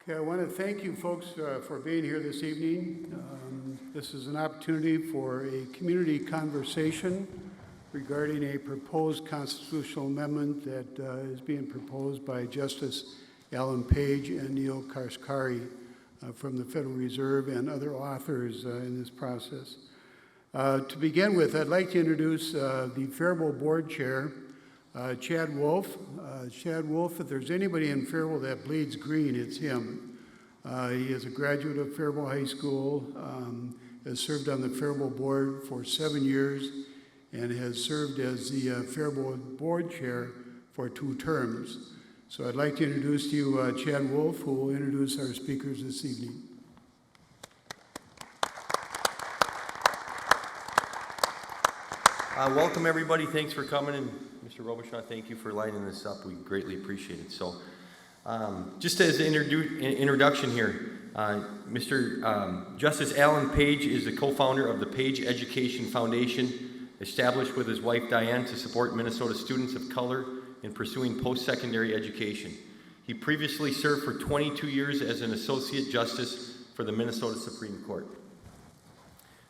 Okay, I want to thank you folks for being here this evening. This is an opportunity for a community conversation regarding a proposed constitutional amendment that is being proposed by Justice Alan Page and Neel Kashkari from the Federal Reserve and other authors in this process. To begin with, I'd like to introduce the Faribault Board Chair, Chad Wolf. Chad Wolf, if there's anybody in Faribault that bleeds green, it's him. He is a graduate of Faribault High School, has served on the Faribault Board for 7 years, and has served as the Faribault Board Chair for 2 terms. So I'd like to introduce to you Chad Wolf, who will introduce our speakers this evening. Welcome everybody, thanks for coming, and Mr. Robichaud, thank you for lining this up, we greatly appreciate it. So, just as an introduction here, Mr. Justice Alan Page is the co-founder of the Page Education Foundation, established with his wife Diane to support Minnesota students of color in pursuing post-secondary education. He previously served for 22 years as an Associate Justice for the Minnesota Supreme Court.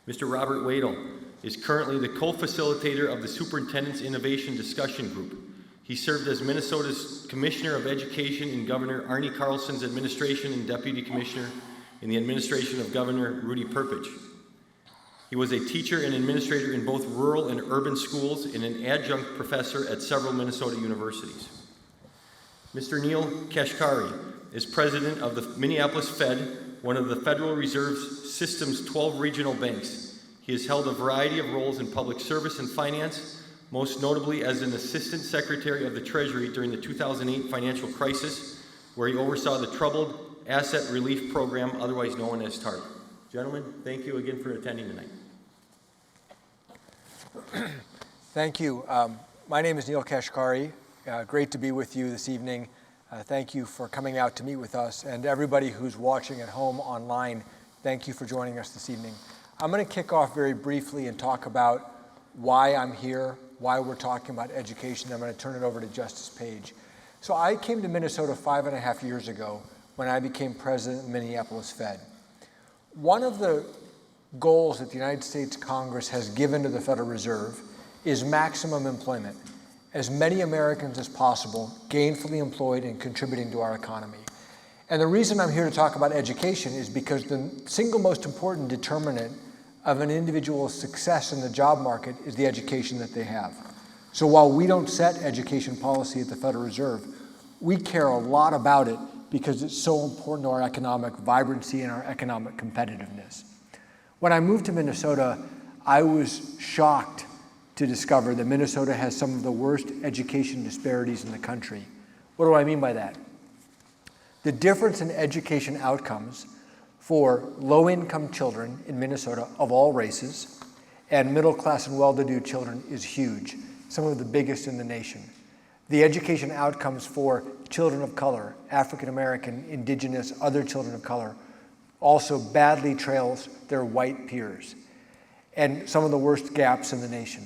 Mr. Robert Wedl is currently the co-facilitator of the Superintendents Innovation Discussion Group. He served as Minnesota's Commissioner of Education in Governor Arnie Carlson's administration and Deputy Commissioner in the administration of Governor Rudy Perpich. He was a teacher and administrator in both rural and urban schools and an adjunct professor at several Minnesota universities. Mr. Neel Kashkari is president of the Minneapolis Fed, one of the Federal Reserve System's 12 regional banks. He has held a variety of roles in public service and finance, most notably as an Assistant Secretary of the Treasury during the 2008 financial crisis, where he oversaw the Troubled Asset Relief Program, otherwise known as TARP. Gentlemen, thank you again for attending tonight. Thank you. My name is Neel Kashkari. Great to be with you this evening. Thank you for coming out to meet with us, and everybody who's watching at home online, thank you for joining us this evening. I'm going to kick off very briefly and talk about why I'm here, why we're talking about education. I'm going to turn it over to Justice Page. So I came to Minnesota 5.5 years ago when I became president of the Minneapolis Fed. One of the goals that the United States Congress has given to the Federal Reserve is maximum employment. As many Americans as possible gainfully employed and contributing to our economy. And the reason I'm here to talk about education is because the single most important determinant of an individual's success in the job market is the education that they have. So while we don't set education policy at the Federal Reserve, we care a lot about it because it's so important to our economic vibrancy and our economic competitiveness. When I moved to Minnesota, I was shocked to discover that Minnesota has some of the worst education disparities in the country. What do I mean by that? The difference in education outcomes for low-income children in Minnesota of all races and middle-class and well-to-do children is huge, some of the biggest in the nation. The education outcomes for children of color, African American, indigenous, other children of color, also badly trails their white peers, and some of the worst gaps in the nation.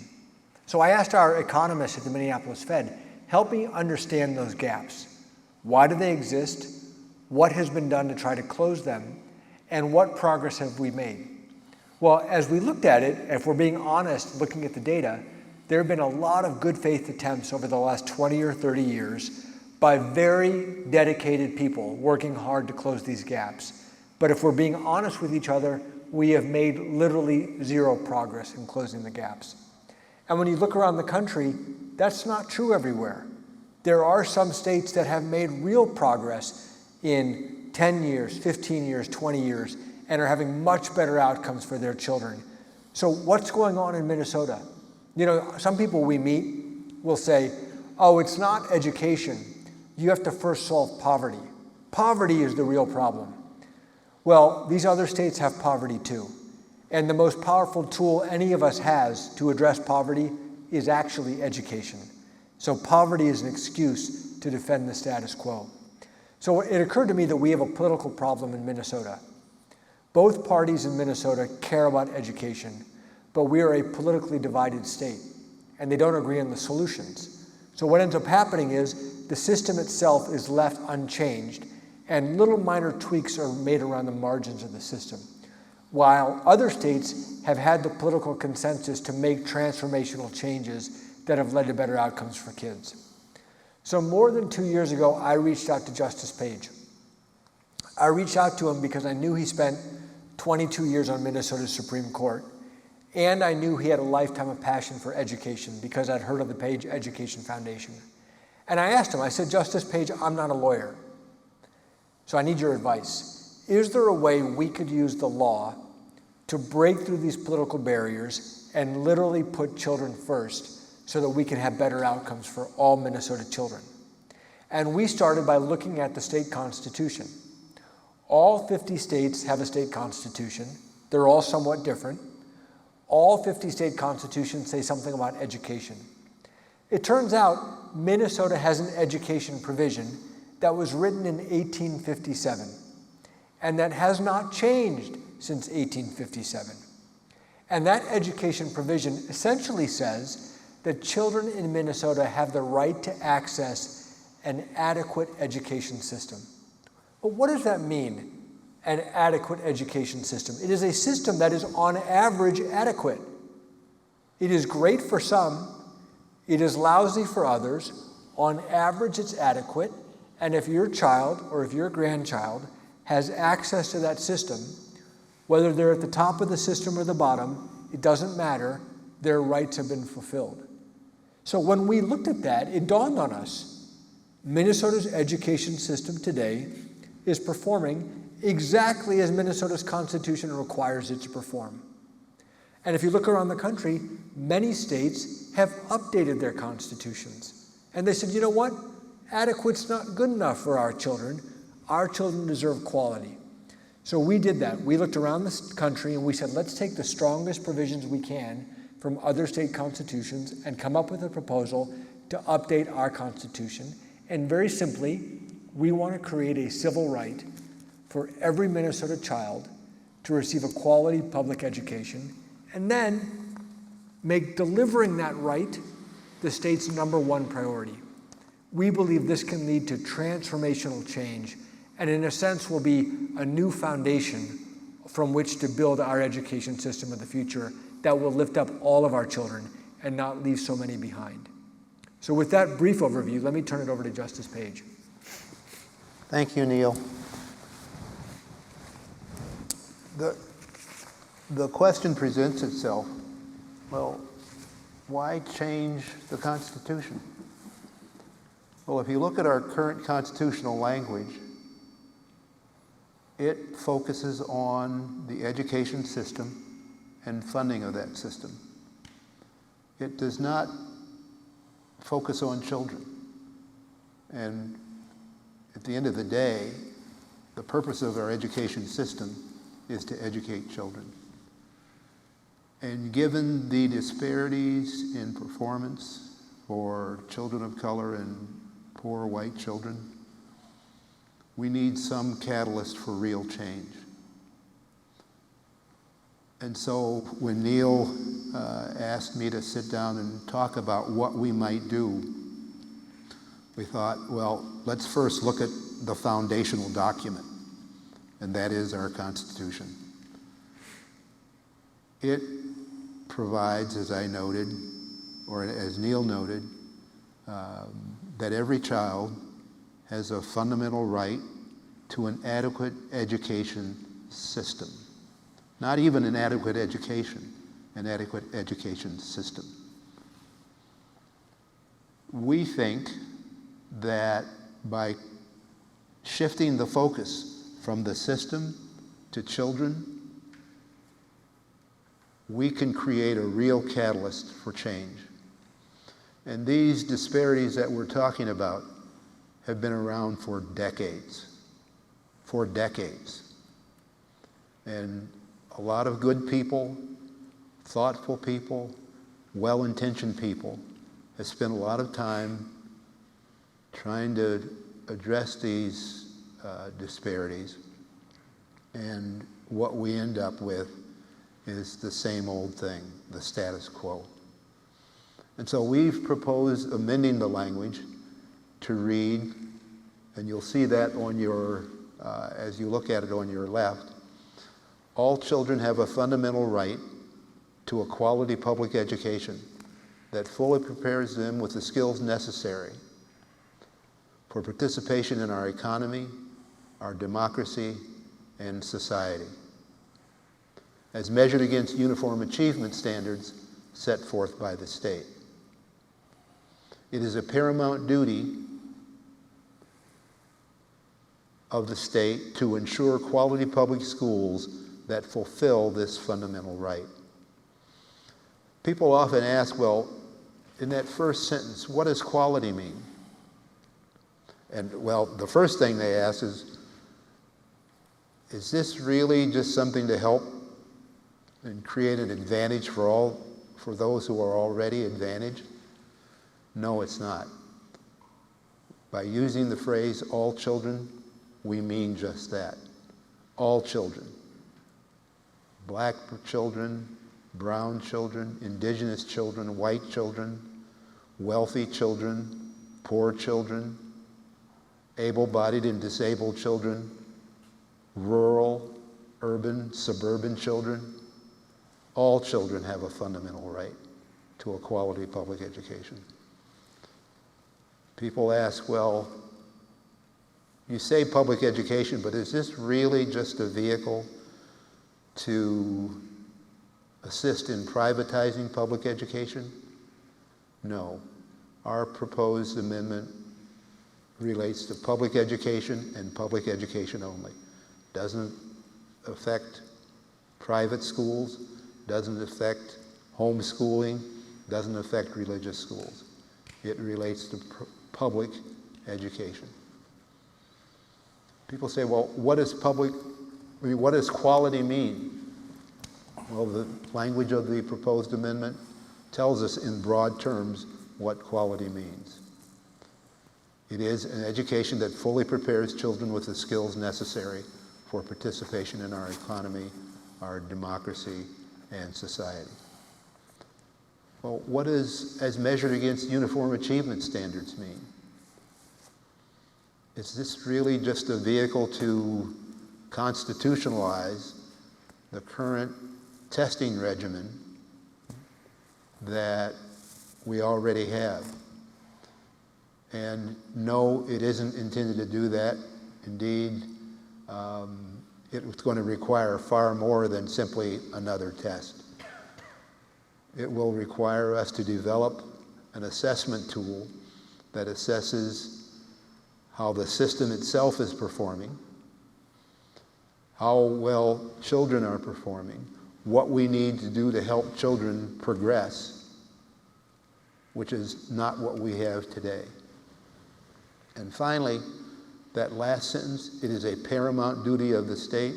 So I asked our economists at the Minneapolis Fed, help me understand those gaps. Why do they exist? What has been done to try to close them? And what progress have we made? Well, as we looked at it, if we're being honest, looking at the data, there have been a lot of good faith attempts over the last 20 or 30 years by very dedicated people working hard to close these gaps. But if we're being honest with each other, we have made literally zero progress in closing the gaps. And when you look around the country, that's not true everywhere. There are some states that have made real progress in 10 years, 15 years, 20 years, and are having much better outcomes for their children. So what's going on in Minnesota? You know, some people we meet will say, oh, it's not education. You have to first solve poverty. Poverty is the real problem. Well, these other states have poverty too. And the most powerful tool any of us has to address poverty is actually education. So poverty is an excuse to defend the status quo. So it occurred to me that we have a political problem in Minnesota. Both parties in Minnesota care about education, but we are a politically divided state, and they don't agree on the solutions. So what ends up happening is the system itself is left unchanged, and little minor tweaks are made around the margins of the system, while other states have had the political consensus to make transformational changes that have led to better outcomes for kids. So more than 2 years ago, I reached out to Justice Page. I reached out to him because I knew he spent 22 years on Minnesota's Supreme Court, and I knew he had a lifetime of passion for education because I'd heard of the Page Education Foundation. And I asked him, I said, Justice Page, I'm not a lawyer, so I need your advice. Is there a way we could use the law to break through these political barriers and literally put children first so that we can have better outcomes for all Minnesota children? And we started by looking at the state constitution. All 50 states have a state constitution. They're all somewhat different. All 50 state constitutions say something about education. It turns out Minnesota has an education provision that was written in 1857 and that has not changed since 1857. And that education provision essentially says that children in Minnesota have the right to access an adequate education system. But what does that mean, an adequate education system? It is a system that is on average adequate. It is great for some, it is lousy for others. On average, it's adequate. And if your child or if your grandchild has access to that system, whether they're at the top of the system or the bottom, it doesn't matter, their rights have been fulfilled. So when we looked at that, it dawned on us, Minnesota's education system today is performing exactly as Minnesota's Constitution requires it to perform. And if you look around the country, many states have updated their constitutions. And they said, you know what? Adequate's not good enough for our children. Our children deserve quality. So we did that. We looked around the country and we said, let's take the strongest provisions we can from other state constitutions and come up with a proposal to update our Constitution. And very simply, we want to create a civil right for every Minnesota child to receive a quality public education, and then make delivering that right the state's #1 priority. We believe this can lead to transformational change, and in a sense will be a new foundation from which to build our education system of the future that will lift up all of our children and not leave so many behind. So with that brief overview, let me turn it over to Justice Page. Thank you, Neel. The question presents itself, well, why change the Constitution? Well, if you look at our current constitutional language, it focuses on the education system and funding of that system. It does not focus on children. And at the end of the day, the purpose of our education system is to educate children. And given the disparities in performance for children of color and poor white children, we need some catalyst for real change. And so when Neel asked me to sit down and talk about what we might do, we thought, well, let's first look at the foundational document, and that is our Constitution. It provides, as I noted, or as Neel noted, that every child has a fundamental right to an adequate education system. Not even an adequate education system. We think that by shifting the focus from the system to children, we can create a real catalyst for change. And these disparities that we're talking about have been around for decades. And a lot of good people, thoughtful people, well-intentioned people have spent a lot of time trying to address these disparities. And what we end up with is the same old thing, the status quo. And so we've proposed amending the language to read, and you'll see that on your, as you look at it on your left, all children have a fundamental right to a quality public education that fully prepares them with the skills necessary for participation in our economy, our democracy, and society, as measured against uniform achievement standards set forth by the state. It is a paramount duty of the state to ensure quality public schools that fulfill this fundamental right. People often ask, well, in that first sentence, what does quality mean? And well, the first thing they ask is this really just something to help and create an advantage for those who are already advantaged? No, it's not. By using the phrase all children, we mean just that. All children. Black children, brown children, indigenous children, white children, wealthy children, poor children, able-bodied and disabled children, rural, urban, suburban children. All children have a fundamental right to a quality public education. People ask, well, you say public education, but is this really just a vehicle to assist in privatizing public education? No. Our proposed amendment relates to public education and public education only. Doesn't affect private schools, doesn't affect homeschooling, doesn't affect religious schools. It relates to public education. People say, well, what does quality mean? Well, the language of the proposed amendment tells us in broad terms what quality means. It is an education that fully prepares children with the skills necessary for participation in our economy, our democracy, and society. Well, what does as measured against uniform achievement standards mean? Is this really just a vehicle to constitutionalize the current testing regimen that we already have? And no, it isn't intended to do that. Indeed, it's going to require far more than simply another test. It will require us to develop an assessment tool that assesses how the system itself is performing, how well children are performing, what we need to do to help children progress, which is not what we have today. And finally, that last sentence, it is a paramount duty of the state.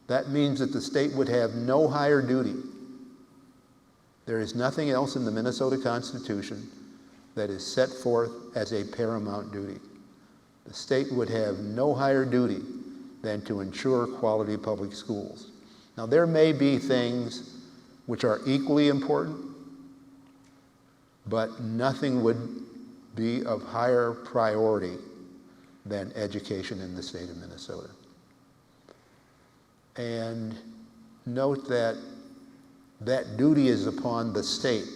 That means that the state would have no higher duty. There is nothing else in the Minnesota Constitution that is set forth as a paramount duty. The state would have no higher duty than to ensure quality public schools. Now, there may be things which are equally important, but nothing would be of higher priority than education in the state of Minnesota. And note that that duty is upon the state,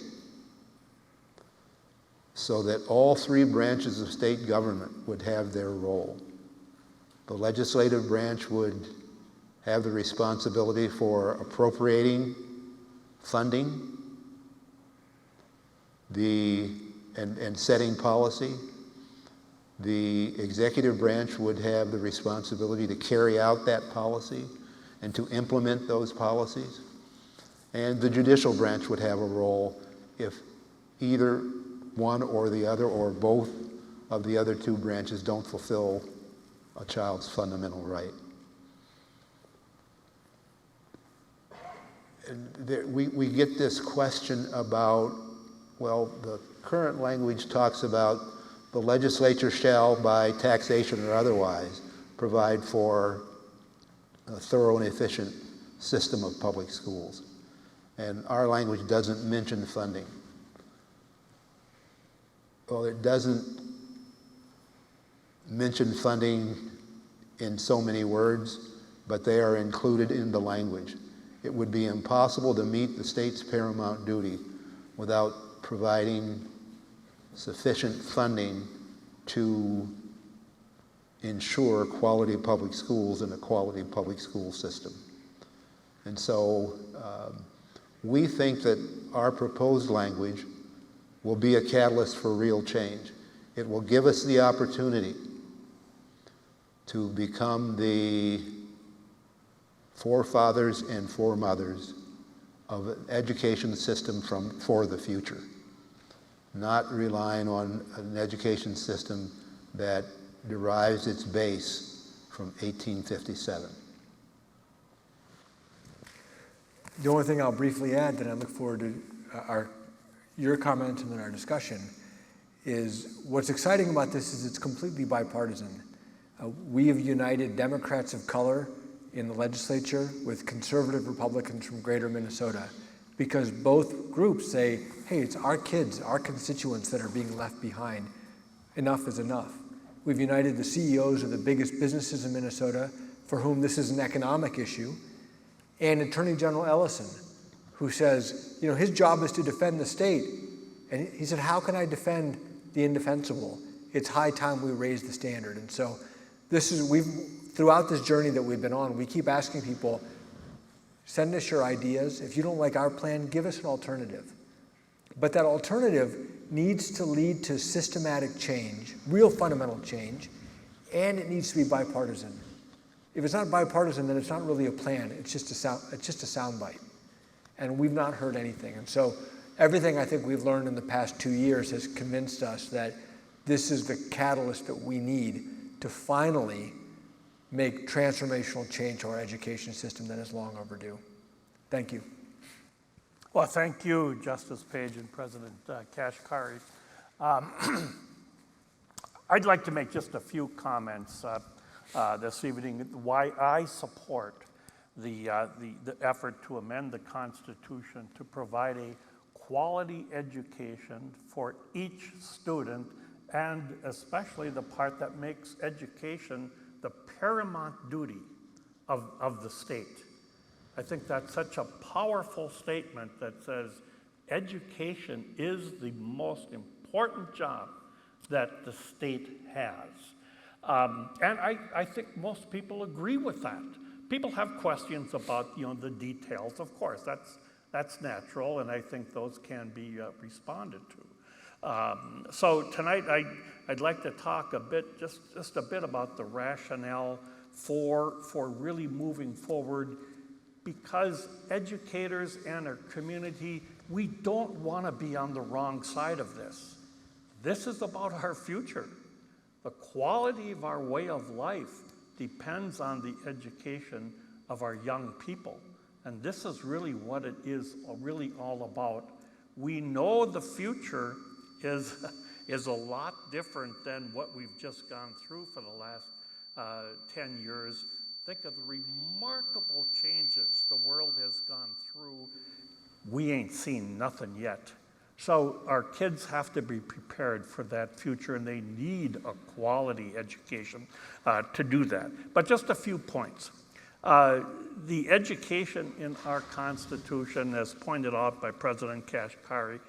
so that all three branches of state government would have their role. The legislative branch would have the responsibility for appropriating funding and setting policy. The executive branch would have the responsibility to carry out that policy and to implement those policies. And the judicial branch would have a role if either one or the other or both of the other two branches don't fulfill a child's fundamental right. And we get this question about, well, the current language talks about the legislature shall, by taxation or otherwise, provide for a thorough and efficient system of public schools. And our language doesn't mention funding. Well, it doesn't mention funding in so many words, but they are included in the language. It would be impossible to meet the state's paramount duty without providing sufficient funding to ensure quality public schools and a quality public school system. And so we think that our proposed language will be a catalyst for real change. It will give us the opportunity to become the forefathers and foremothers of an education system for the future, not relying on an education system that derives its base from 1857. The only thing I'll briefly add that I look forward to your comments and then our discussion is what's exciting about this is it's completely bipartisan. We have united Democrats of color in the legislature with conservative Republicans from greater Minnesota because both groups say, hey, it's our kids, our constituents that are being left behind. Enough is enough. We've united the CEOs of the biggest businesses in Minnesota for whom this is an economic issue, and Attorney General Ellison, who says, you know, his job is to defend the state. And he said, how can I defend the indefensible? It's high time we raise the standard. And so throughout this journey that we've been on, we keep asking people, send us your ideas. If you don't like our plan, give us an alternative. But that alternative needs to lead to systematic change, real fundamental change, and it needs to be bipartisan. If it's not bipartisan, then it's not really a plan. It's just a soundbite. And we've not heard anything. And so everything I think we've learned in the past 2 years has convinced us that this is the catalyst that we need to finally make transformational change to our education system that is long overdue. Thank you. Well, thank you, Justice Page and President Kashkari. I'd like to make just a few comments this evening why I support the effort to amend the Constitution to provide a quality education for each student, and especially the part that makes education the paramount duty of the state. I think that's such a powerful statement that says education is the most important job that the state has. And I think most people agree with that. People have questions about, the details. Of course, that's natural, and I think those can be responded to. So tonight, I'd like to talk a bit, just a bit about the rationale for really moving forward, because educators and our community, we don't want to be on the wrong side of this. This is about our future. The quality of our way of life depends on the education of our young people. And this is really what it is really all about. We know the future is a lot different than what we've just gone through for the last 10 years. Think of the remarkable changes the world has gone through. We ain't seen nothing yet. So our kids have to be prepared for that future, and they need a quality education to do that. But just a few points. The education in our Constitution, as pointed out by President Kashkari,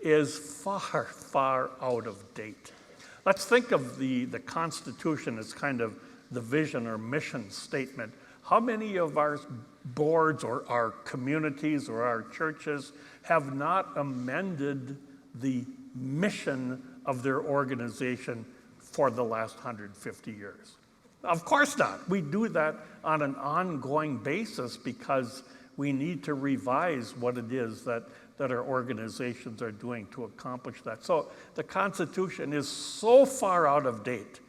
is far, far out of date. Let's think of the Constitution as kind of the vision or mission statement. How many of our boards or our communities or our churches have not amended the mission of their organization for the last 150 years? Of course not. We do that on an ongoing basis because we need to revise what it is that our organizations are doing to accomplish that. So the Constitution is so far out of date.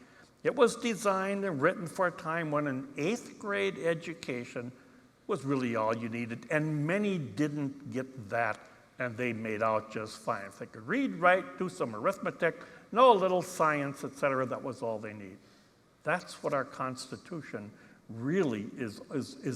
It was designed and written for a time when an 8th grade education was really all you needed, and many didn't get that, and they made out just fine. If they could read, write, do some arithmetic, know a little science, etc., that was all they need. That's what our Constitution really is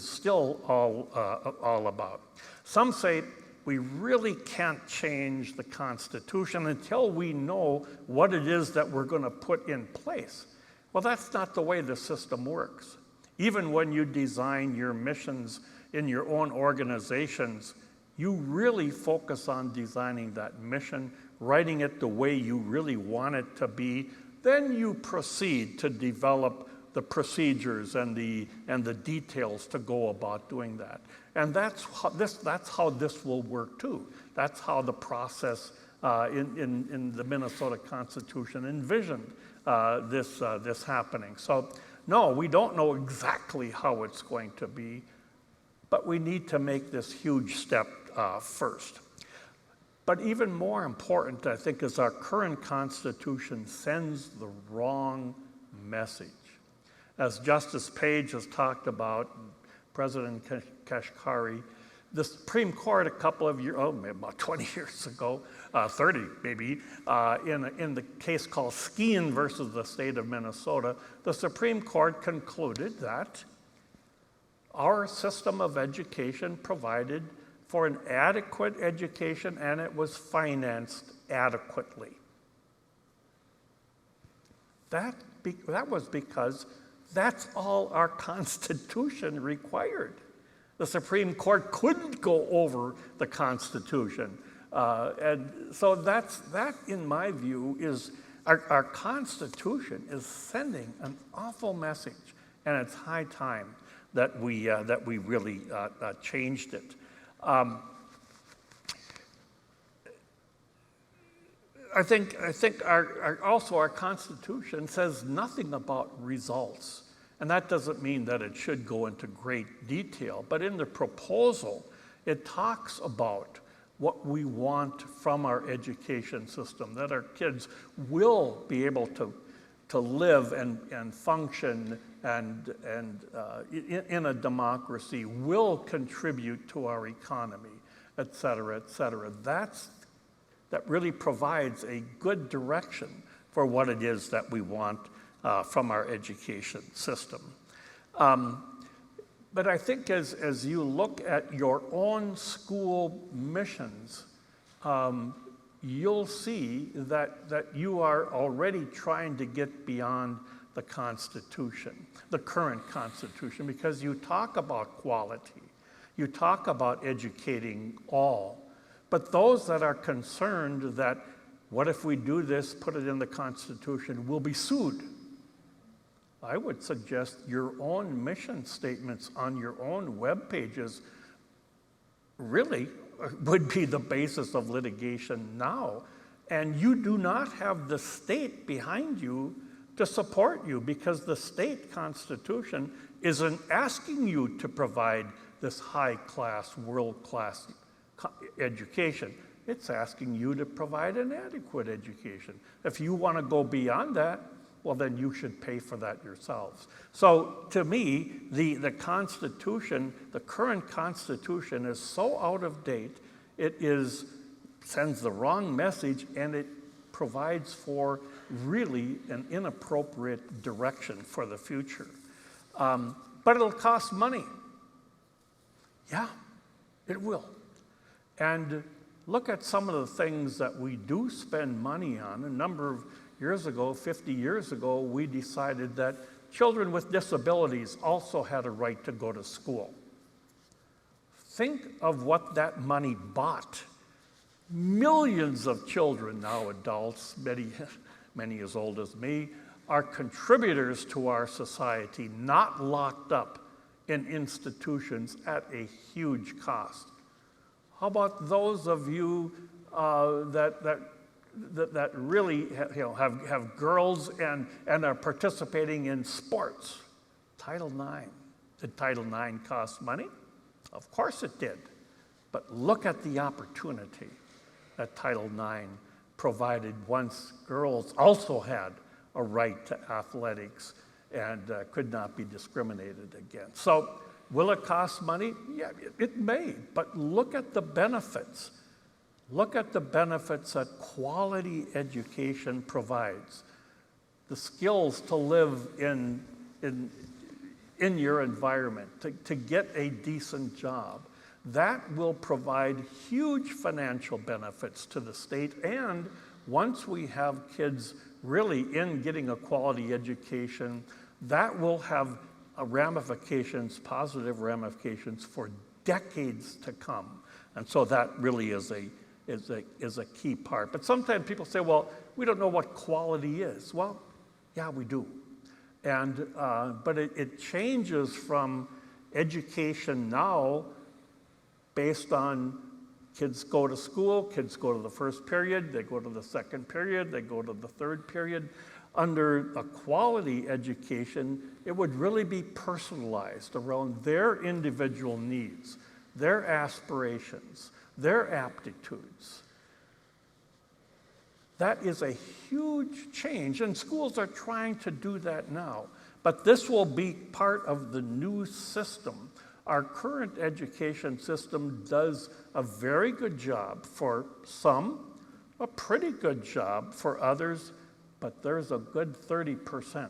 still all about. Some say we really can't change the Constitution until we know what it is that we're going to put in place. Well, that's not the way the system works. Even when you design your missions in your own organizations, you really focus on designing that mission, writing it the way you really want it to be. Then you proceed to develop the procedures and the details to go about doing that. And that's how this will work too. That's how the process in the Minnesota Constitution envisioned this happening. So no, we don't know exactly how it's going to be, but we need to make this huge step first. But even more important, I think, is our current Constitution sends the wrong message. As Justice Page has talked about, President Kashkari, the Supreme Court a couple of years, about 20 years ago, 30 maybe, in the case called Skeen versus the state of Minnesota, the Supreme Court concluded that our system of education provided for an adequate education and it was financed adequately. That was because that's all our Constitution required. The Supreme Court couldn't go over the Constitution. And so that, in my view, is our Constitution is sending an awful message, and it's high time that we really changed it. I think also our Constitution says nothing about results. And that doesn't mean that it should go into great detail. But in the proposal, it talks about what we want from our education system, that our kids will be able to live and function and in a democracy, will contribute to our economy, et cetera, et cetera. That really provides a good direction for what it is that we want from our education system. But I think as you look at your own school missions, you'll see that you are already trying to get beyond the Constitution, the current Constitution, because you talk about quality, you talk about educating all. But those that are concerned that, what if we do this, put it in the Constitution, will be sued. I would suggest your own mission statements on your own web pages really would be the basis of litigation now. And you do not have the state behind you to support you, because the state constitution isn't asking you to provide this high-class, world-class education. It's asking you to provide an adequate education. If you want to go beyond that, well, then you should pay for that yourselves. So to me, the Constitution, the current Constitution is so out of date, sends the wrong message, and it provides for really an inappropriate direction for the future. But it'll cost money. Yeah, it will. And look at some of the things that we do spend money on. A number of years ago, 50 years ago, we decided that children with disabilities also had a right to go to school. Think of what that money bought. Millions of children, now adults, many as old as me, are contributors to our society, not locked up in institutions at a huge cost. How about those of you that really have girls and are participating in sports? Title IX. Did Title IX cost money? Of course it did. But look at the opportunity that Title IX provided once girls also had a right to athletics and could not be discriminated against. So will it cost money? Yeah, it may, but look at the benefits. Look at the benefits that quality education provides. The skills to live in your environment, to get a decent job. That will provide huge financial benefits to the state and once we have kids really in getting a quality education, that will have ramifications, positive ramifications for decades to come. And so that really is a key part. But sometimes people say, well, we don't know what quality is. Well, yeah, we do. And, but it changes from education now based on kids go to school, kids go to the first period, they go to the second period, they go to the third period. Under a quality education, it would really be personalized around their individual needs, their aspirations, their aptitudes. That is a huge change, and schools are trying to do that now. But this will be part of the new system. Our current education system does a very good job for some, a pretty good job for others, but there's a good 30%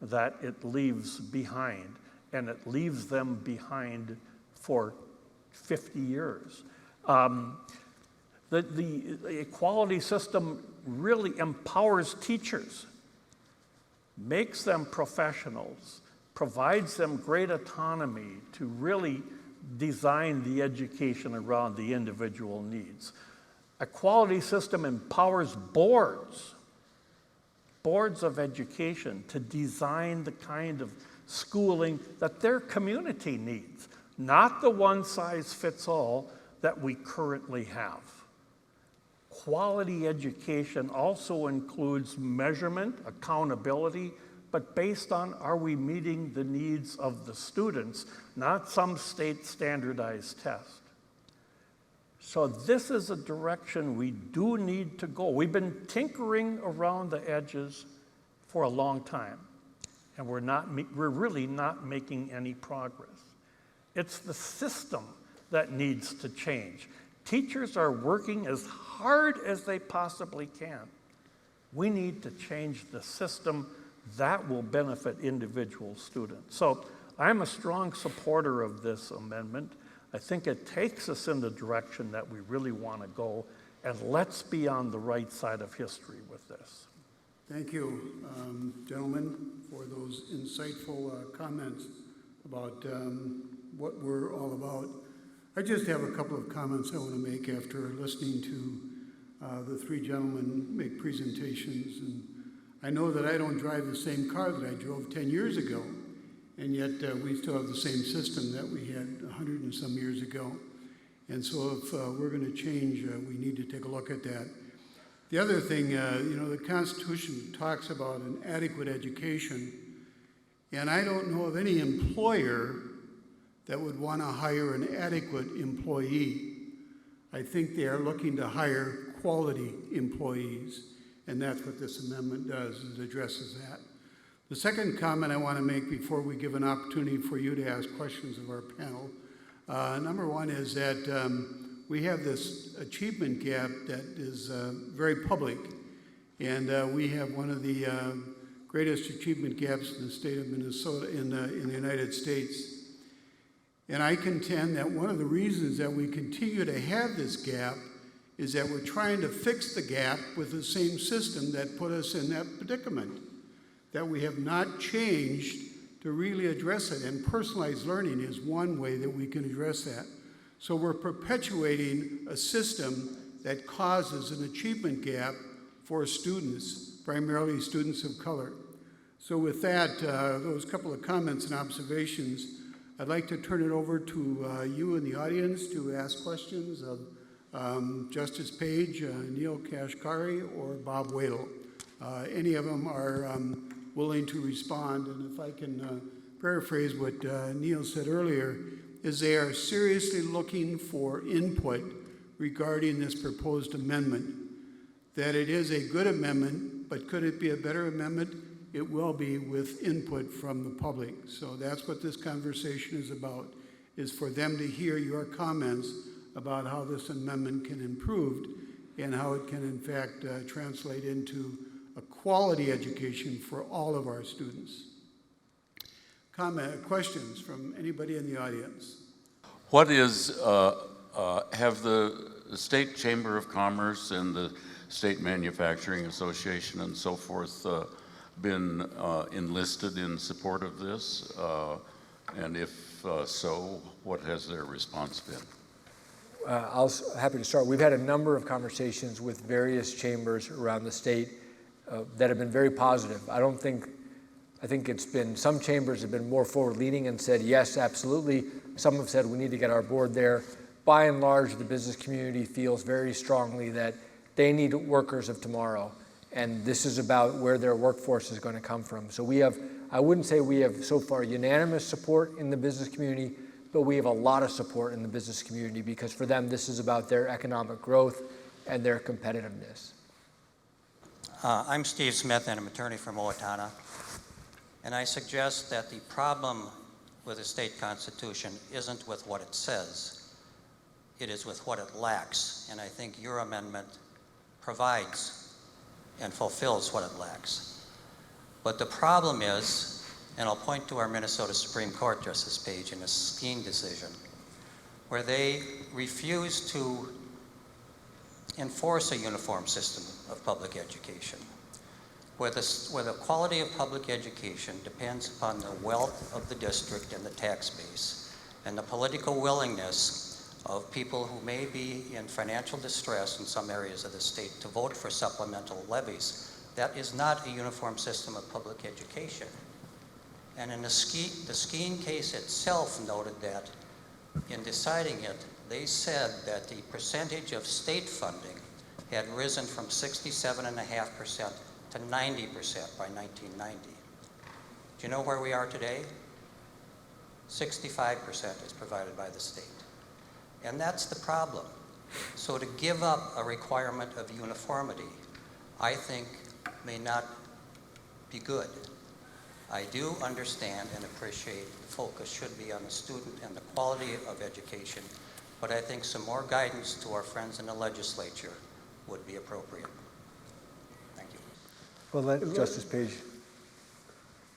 that it leaves behind, and it leaves them behind for 50 years. The equality system really empowers teachers, makes them professionals, provides them great autonomy to really design the education around the individual needs. A quality system empowers boards of education to design the kind of schooling that their community needs, not the one-size-fits-all that we currently have. Quality education also includes measurement, accountability, but based on are we meeting the needs of the students, not some state standardized test. So this is a direction we do need to go. We've been tinkering around the edges for a long time, and we're really not making any progress. It's the system that needs to change. Teachers are working as hard as they possibly can. We need to change the system that will benefit individual students. So I'm a strong supporter of this amendment. I think it takes us in the direction that we really want to go, and let's be on the right side of history with this. Thank you, gentlemen, for those insightful comments about what we're all about. I just have a couple of comments I want to make after listening to the three gentlemen make presentations. And I know that I don't drive the same car that I drove 10 years ago, and yet we still have the same system that we had 100 and some years ago. And so if we're going to change, we need to take a look at that. The other thing, the Constitution talks about an adequate education, and I don't know of any employer that would want to hire an adequate employee. I think they are looking to hire quality employees, and that's what this amendment does, is addresses that. The second comment I want to make before we give an opportunity for you to ask questions of our panel, number one is that we have this achievement gap that is very public, and we have one of the greatest achievement gaps in the state of Minnesota, in the United States. And I contend that one of the reasons that we continue to have this gap is that we're trying to fix the gap with the same system that put us in that predicament, that we have not changed to really address it. And personalized learning is one way that we can address that. So we're perpetuating a system that causes an achievement gap for students, primarily students of color. So with that, those couple of comments and observations, I'd like to turn it over to you in the audience to ask questions of Justice Page, Neel Kashkari, or Bob Wedl. Any of them are willing to respond, and if I can paraphrase what Neel said earlier, is they are seriously looking for input regarding this proposed amendment, that it is a good amendment, but could it be a better amendment? It will be with input from the public. So that's what this conversation is about, is for them to hear your comments about how this amendment can improve and how it can in fact translate into a quality education for all of our students. Questions from anybody in the audience? What is, have the State Chamber of Commerce and the State Manufacturing Association and so forth been enlisted in support of this? And if so, what has their response been? Happy to start. We've had a number of conversations with various chambers around the state that have been very positive. I think it's been, some chambers have been more forward-leaning and said, yes, absolutely. Some have said we need to get our board there. By and large, the business community feels very strongly that they need workers of tomorrow, and this is about where their workforce is going to come from. So we have, I wouldn't say we have so far unanimous support in the business community, but we have a lot of support in the business community because for them, this is about their economic growth and their competitiveness. I'm Steve Smith, and I'm an attorney from Owatonna. And I suggest that the problem with the state constitution isn't with what it says, it is with what it lacks. And I think your amendment provides and fulfills what it lacks. But the problem is, and I'll point to our Minnesota Supreme Court Justice Page in a Skeen decision, where they refuse to enforce a uniform system of public education, where the quality of public education depends upon the wealth of the district and the tax base, and the political willingness of people who may be in financial distress in some areas of the state to vote for supplemental levies. That is not a uniform system of public education. And in the Skeen case itself noted that in deciding it, they said that the percentage of state funding had risen from 67.5% to 90% by 1990. Do you know where we are today? 65% is provided by the state. And that's the problem. So to give up a requirement of uniformity, I think may not be good. I do understand and appreciate the focus should be on the student and the quality of education, but I think some more guidance to our friends in the legislature would be appropriate. Thank you. Well, let Justice Page.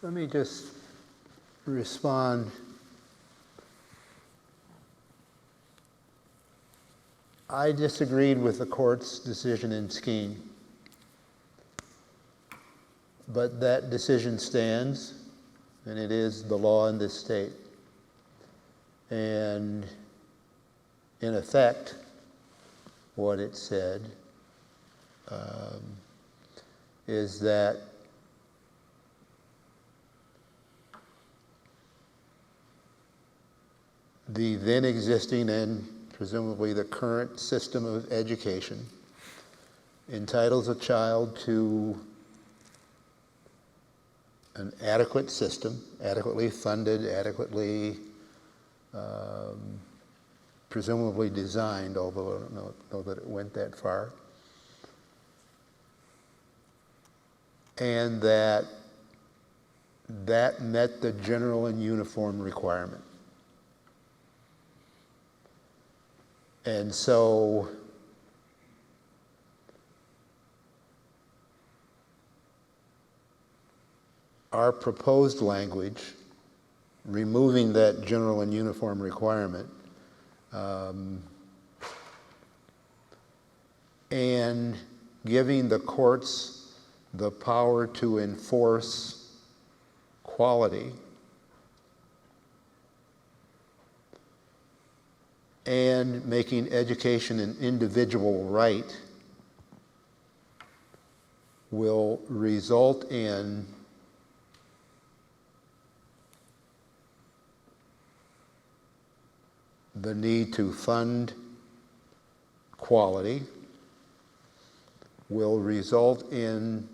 Let me just respond. I disagreed with the court's decision in Skeen, but that decision stands, and it is the law in this state. And in effect, what it said is that the then existing and presumably the current system of education entitles a child to an adequate system, adequately funded, adequately presumably designed, although I don't know that it went that far, and that met the general and uniform requirement. And so our proposed language, removing that general and uniform requirement, and giving the courts the power to enforce quality, and making education an individual right, will result in the need to fund quality, will result in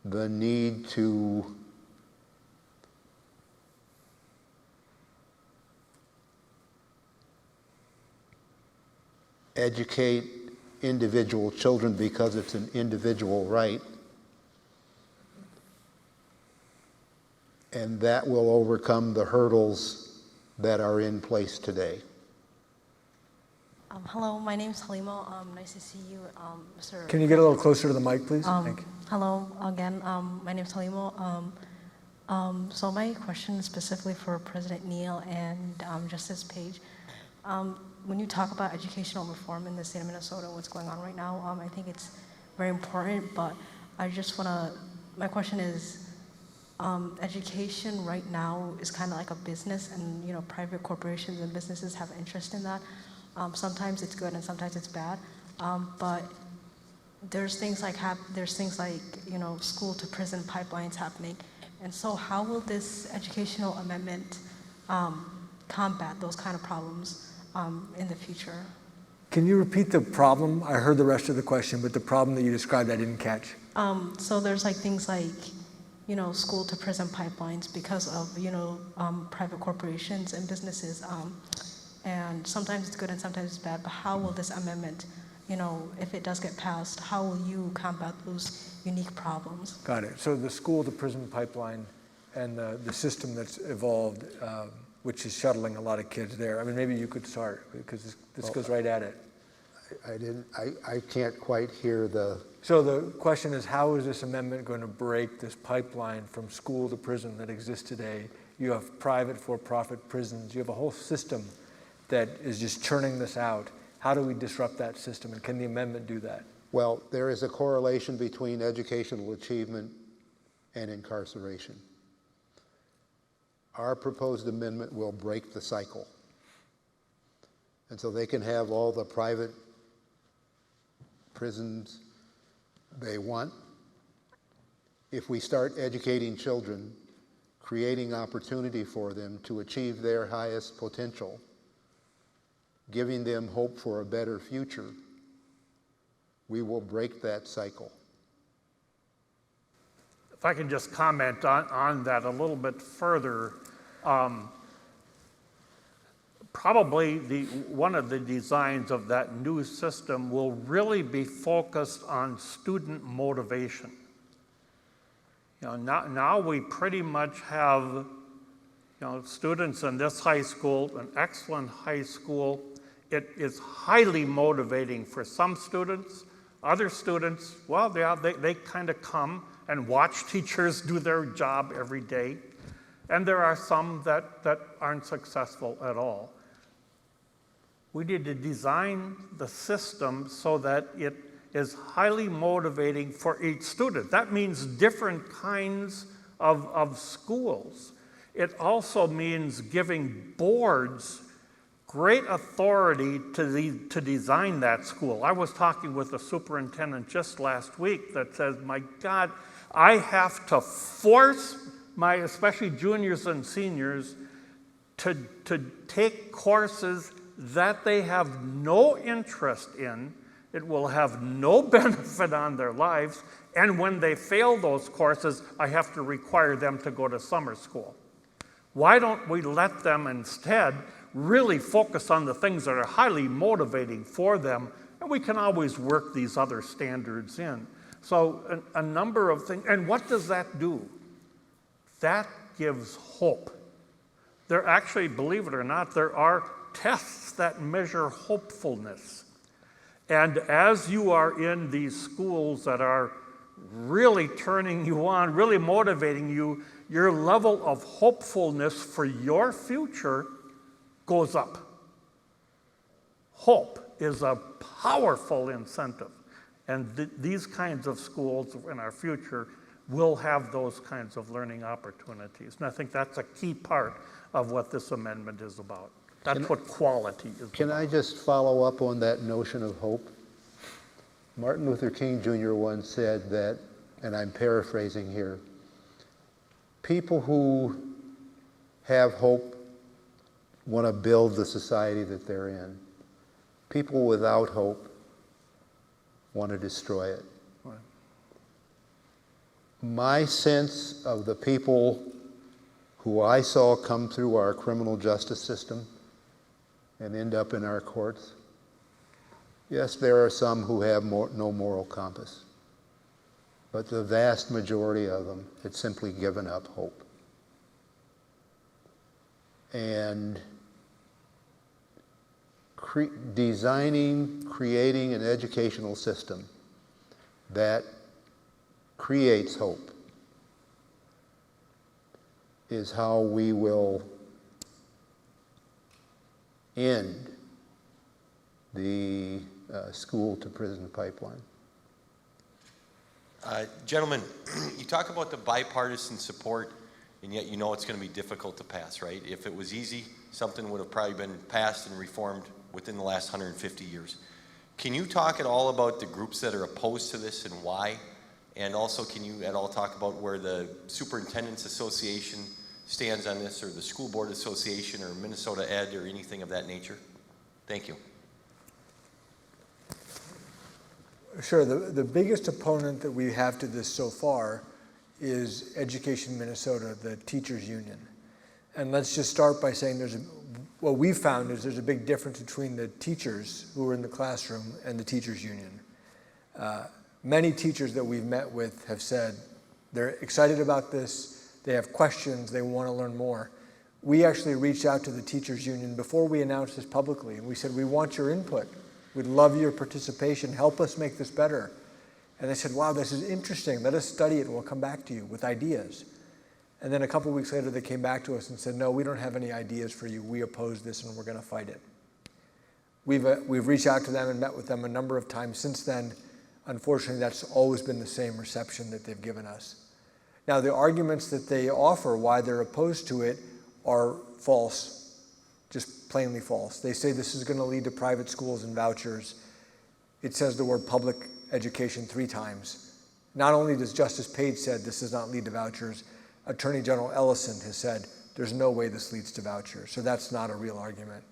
the need to educate individual children because it's an individual right, and that will overcome the hurdles that are in place today. Hello, my name is Halimo. Nice to see you, Mr. Can you get a little closer to the mic, please? Thank you. Hello again. My name is Halimo. So my question is specifically for President Neel and Justice Page. When you talk about educational reform in the state of Minnesota, what's going on right now, I think it's very important, but I just wanna, my question is, education right now is kind of like a business, and you know, private corporations and businesses have interest in that. Sometimes it's good and sometimes it's bad, but there's things like you know, school to prison pipelines happening, and so how will this educational amendment combat those kind of problems in the future? Can you repeat the problem? I heard the rest of the question, but the problem that you described I didn't catch. So there's like things like, you know, school to prison pipelines because of, you know, private corporations and businesses. And sometimes it's good and sometimes it's bad, but how will this amendment, you know, if it does get passed, how will you combat those unique problems? Got it. So the school to prison pipeline and the system that's evolved, which is shuttling a lot of kids there. I mean, maybe you could start, because this goes right at it. I can't quite hear the. So the question is, how is this amendment going to break this pipeline from school to prison that exists today? You have private for-profit prisons. You have a whole system that is just churning this out. How do we disrupt that system, and can the amendment do that? Well, there is a correlation between educational achievement and incarceration. Our proposed amendment will break the cycle. And so they can have all the private prisons they want. If we start educating children, creating opportunity for them to achieve their highest potential, giving them hope for a better future, we will break that cycle. If I can just comment on that a little bit further, probably one of the designs of that new system will really be focused on student motivation. You know, now we pretty much have, you know, students in this high school, an excellent high school. It is highly motivating for some students. Other students, well, they kind of come and watch teachers do their job every day. And there are some that aren't successful at all. We need to design the system so that it is highly motivating for each student. That means different kinds of schools. It also means giving boards great authority to design that school. I was talking with a superintendent just last week that says, my God, I have to force my, especially juniors and seniors, to take courses that they have no interest in. It will have no benefit on their lives, and when they fail those courses, I have to require them to go to summer school. Why don't we let them instead really focus on the things that are highly motivating for them, and we can always work these other standards in. So a number of things, and what does that do? That gives hope. There actually, believe it or not, there are tests that measure hopefulness. And as you are in these schools that are really turning you on, really motivating you, your level of hopefulness for your future goes up. Hope is a powerful incentive. And these kinds of schools in our future will have those kinds of learning opportunities. And I think that's a key part of what this amendment is about. That's what quality is about. Can I just follow up on that notion of hope? Martin Luther King Jr. once said that, and I'm paraphrasing here, people who have hope want to build the society that they're in. People without hope want to destroy it. Right. My sense of the people who I saw come through our criminal justice system and end up in our courts, yes, there are some who have no moral compass, but the vast majority of them had simply given up hope. And creating an educational system that creates hope is how we will end the school to prison pipeline. Gentlemen, you talk about the bipartisan support, and yet you know it's going to be difficult to pass, right? If it was easy, something would have probably been passed and reformed within the last 150 years. Can you talk at all about the groups that are opposed to this and why? And also, can you at all talk about where the Superintendents Association stands on this, or the School Board Association, or Minnesota Ed, or anything of that nature? Thank you. Sure. The biggest opponent that we have to this so far is Education Minnesota, the teachers union. And let's just start by saying what we've found is there's a big difference between the teachers who are in the classroom and the teachers union. Many teachers that we've met with have said they're excited about this, they have questions, they want to learn more. We actually reached out to the teachers union before we announced this publicly, and we said, we want your input. We'd love your participation. Help us make this better. And they said, wow, this is interesting. Let us study it and we'll come back to you with ideas. And then a couple of weeks later, they came back to us and said, no, we don't have any ideas for you. We oppose this and we're going to fight it. We've reached out to them and met with them a number of times since then. Unfortunately, that's always been the same reception that they've given us. Now, the arguments that they offer why they're opposed to it are false. Just plainly false. They say this is going to lead to private schools and vouchers. It says the word public education 3 times. Not only does Justice Page said this does not lead to vouchers, Attorney General Ellison has said there's no way this leads to vouchers. So that's not a real argument.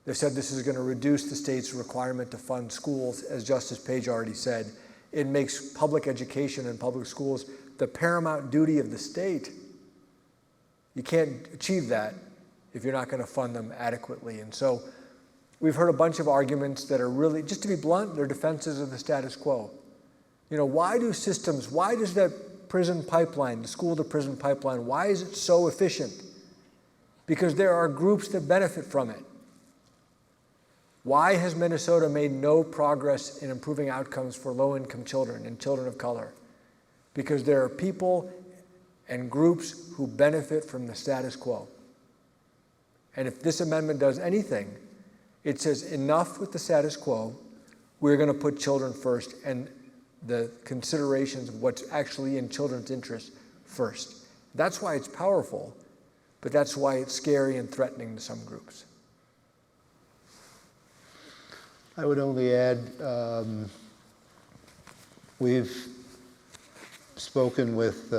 They said this is going to reduce the state's requirement to fund schools. As Justice Page already said, it makes public education and public schools the paramount duty of the state. You can't achieve that if you're not going to fund them adequately. And so we've heard a bunch of arguments that are really, just to be blunt, they're defenses of the status quo. You know, why does that prison pipeline, the school to prison pipeline, why is it so efficient? Because there are groups that benefit from it. Why has Minnesota made no progress in improving outcomes for low-income children and children of color? Because there are people and groups who benefit from the status quo. And if this amendment does anything, it says enough with the status quo, we're going to put children first and the considerations of what's actually in children's interest first. That's why it's powerful, but that's why it's scary and threatening to some groups. I would only add, we've spoken with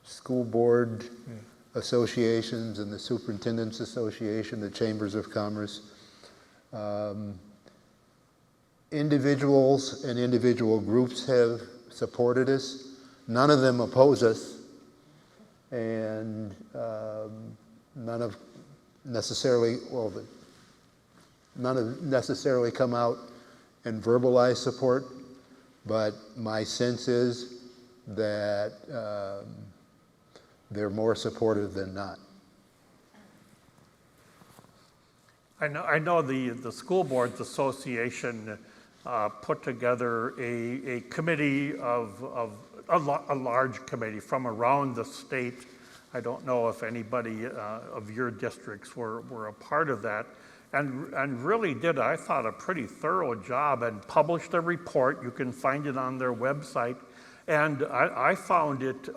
school board associations and the Superintendents Association, the Chambers of Commerce. Individuals and individual groups have supported us. None of them oppose us, and none have necessarily come out and verbalize support, but my sense is that they're more supportive than not. I know the School Boards Association put together a committee of a large committee from around the state. I don't know if anybody of your districts were a part of that, and really did, I thought, a pretty thorough job and published a report. You can find it on their website, and I found it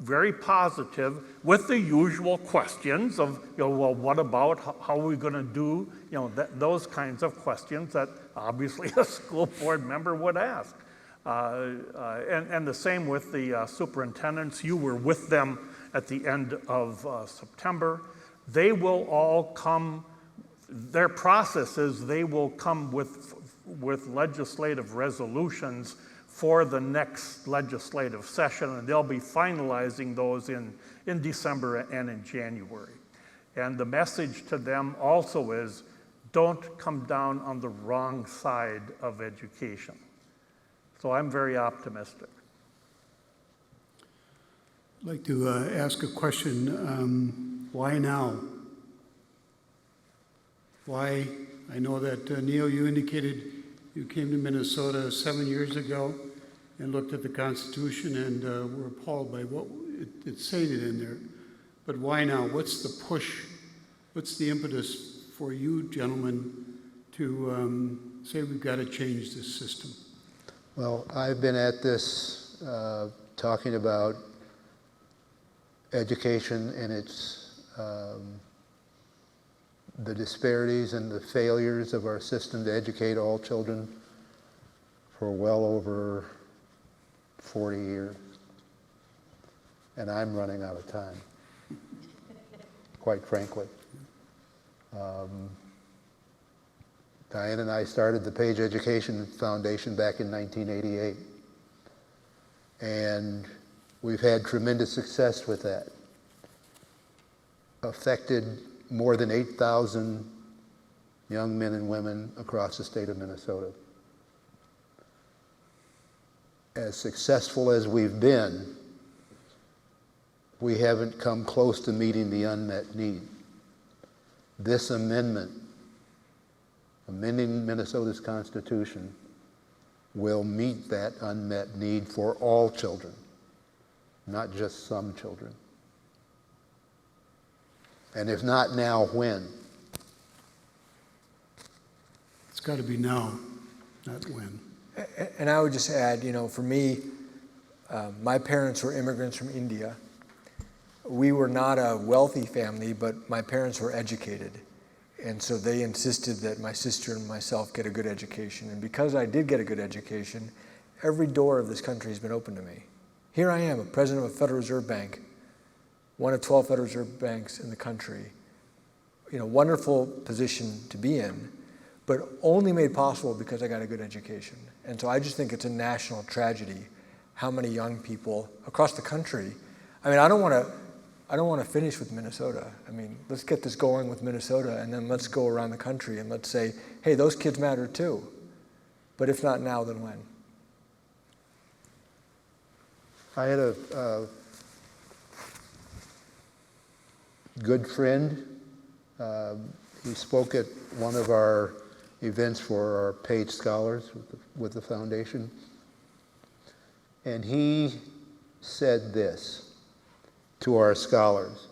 very positive, with the usual questions of, well, what about, how are we going to do, those kinds of questions that obviously a school board member would ask. And the same with the superintendents. You were with them at the end of September. They will all come, their process is they will come with legislative resolutions for the next legislative session, and they'll be finalizing those in December and in January. And the message to them also is, don't come down on the wrong side of education. So I'm very optimistic. I'd like to ask a question. Why now? Why? I know that, Neel, you indicated you came to Minnesota 7 years ago and looked at the Constitution and were appalled by what it stated in there. But why now? What's the push? What's the impetus for you, gentlemen, to say we've got to change this system? Well, I've been at this talking about education and its the disparities and the failures of our system to educate all children for well over 40 years. And I'm running out of time, quite frankly. Diane and I started the Page Education Foundation back in 1988. And we've had tremendous success with that. Affected more than 8,000 young men and women across the state of Minnesota. As successful as we've been, we haven't come close to meeting the unmet need. This amendment, amending Minnesota's Constitution, will meet that unmet need for all children, not just some children. And if not now, when? It's got to be now, not when. And I would just add, for me, my parents were immigrants from India. We were not a wealthy family, but my parents were educated. And so they insisted that my sister and myself get a good education. And because I did get a good education, every door of this country has been open to me. Here I am, a president of a Federal Reserve Bank, one of 12 Federal Reserve banks in the country. Wonderful position to be in, but only made possible because I got a good education. And so I just think it's a national tragedy how many young people across the country, I don't want to finish with Minnesota. Let's get this going with Minnesota, and then let's go around the country and let's say, hey, those kids matter too. But if not now, then when? I had a good friend. He spoke at one of our events for our Page Scholars with the foundation. And he said this to our scholars,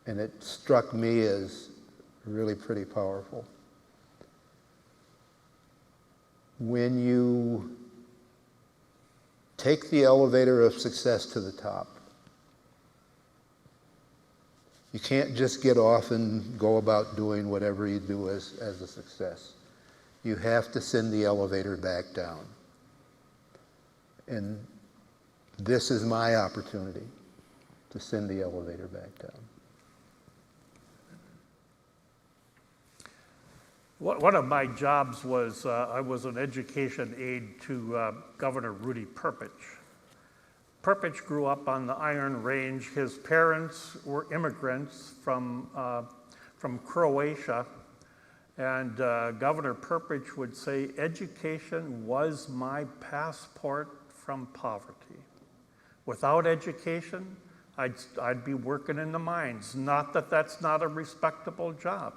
and it struck me as really pretty powerful. When you take the elevator of success to the top, you can't just get off and go about doing whatever you do as a success. You have to send the elevator back down. And this is my opportunity to send the elevator back down. One of my jobs was I was an education aide to Governor Rudy Perpich. Perpich grew up on the Iron Range. His parents were immigrants from Croatia, and Governor Perpich would say, education was my passport from poverty. Without education, I'd be working in the mines. Not that that's not a respectable job,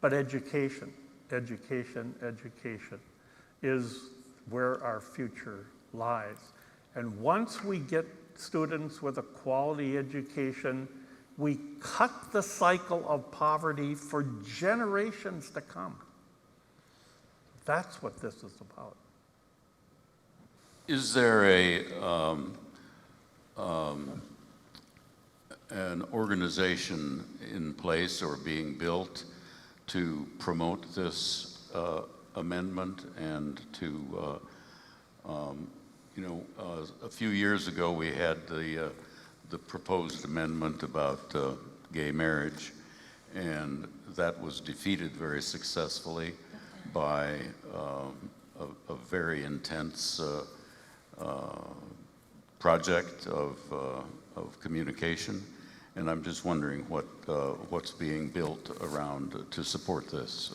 but education is where our future lies. And once we get students with a quality education, we cut the cycle of poverty for generations to come. That's what this is about. Is there an organization in place or being built to promote this amendment and to, a few years ago we had the proposed amendment about gay marriage, and that was defeated very successfully by a very intense project of communication. And I'm just wondering what's being built around to support this.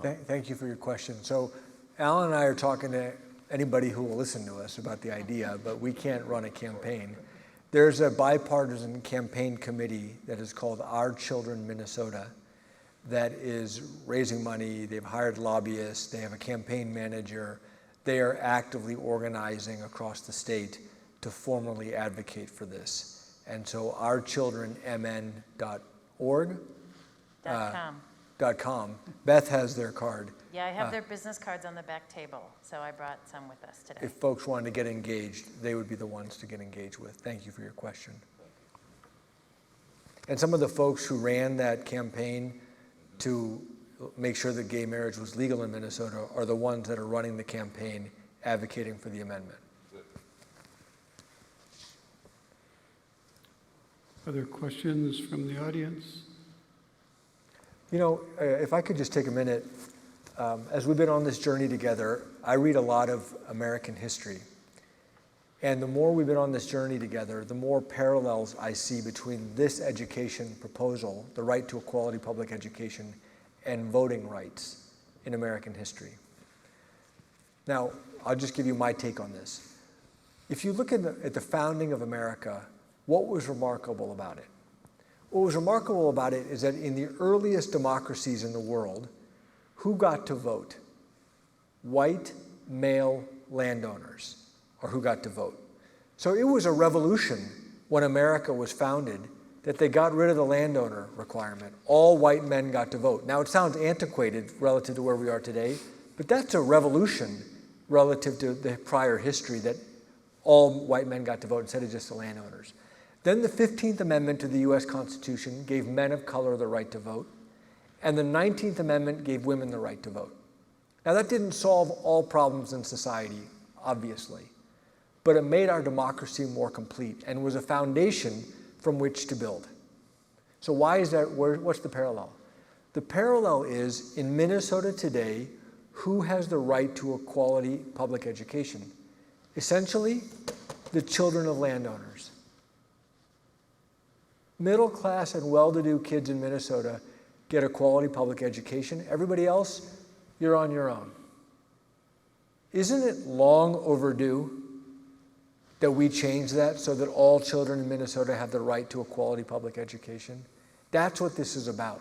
Thank you for your question. So Alan and I are talking to anybody who will listen to us about the idea, but we can't run a campaign. There's a bipartisan campaign committee that is called Our Children Minnesota that is raising money. They've hired lobbyists. They have a campaign manager. They are actively organizing across the state to formally advocate for this. And so ourchildrenmn.org. gaymarriage.com. Beth has their card. Yeah, I have their business cards on the back table, so I brought some with us today. If folks wanted to get engaged, they would be the ones to get engaged with. Thank you for your question. And some of the folks who ran that campaign to make sure that gay marriage was legal in Minnesota are the ones that are running the campaign advocating for the amendment. Other questions from the audience? You know, if I could just take a minute, as we've been on this journey together, I read a lot of American history. And the more we've been on this journey together, the more parallels I see between this education proposal, the right to a quality public education, and voting rights in American history. Now, I'll just give you my take on this. If you look at the founding of America, what was remarkable about it? What was remarkable about it is that in the earliest democracies in the world, who got to vote? White, male landowners are who got to vote. So it was a revolution when America was founded that they got rid of the landowner requirement. All white men got to vote. Now it sounds antiquated relative to where we are today, but that's a revolution relative to the prior history that all white men got to vote instead of just the landowners. Then the 15th Amendment to the US Constitution gave men of color the right to vote, and the 19th Amendment gave women the right to vote. Now that didn't solve all problems in society, obviously, but it made our democracy more complete and was a foundation from which to build. So why is that? What's the parallel? The parallel is in Minnesota today, who has the right to a quality public education? Essentially, the children of landowners. Middle class and well-to-do kids in Minnesota get a quality public education. Everybody else, you're on your own. Isn't it long overdue that we change that so that all children in Minnesota have the right to a quality public education? That's what this is about.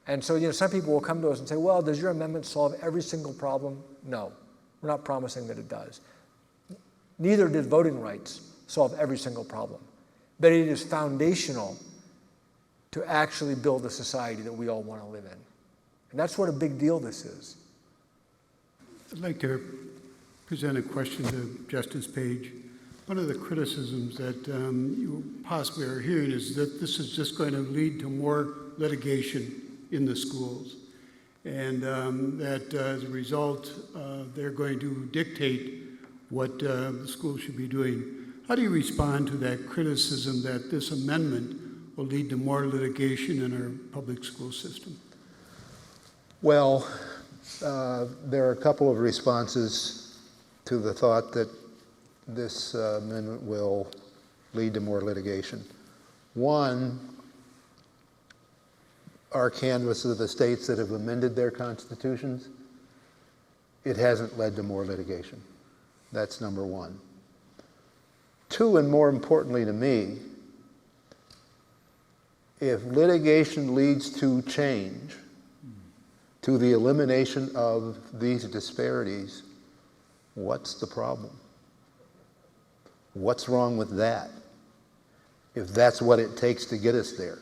And so, some people will come to us and say, well, does your amendment solve every single problem? No, we're not promising that it does. Neither did voting rights solve every single problem. But it is foundational to actually build a society that we all want to live in. And that's what a big deal this is. I'd like to present a question to Justice Page. One of the criticisms that you possibly are hearing is that this is just going to lead to more litigation in the schools, and that as a result, they're going to dictate what the schools should be doing. How do you respond to that criticism that this amendment will lead to more litigation in our public school system? Well, there are a couple of responses to the thought that this amendment will lead to more litigation. One, our canvass of the states that have amended their constitutions, it hasn't led to more litigation. That's number one. Two, and more importantly to me, if litigation leads to change, to the elimination of these disparities, what's the problem? What's wrong with that, if that's what it takes to get us there?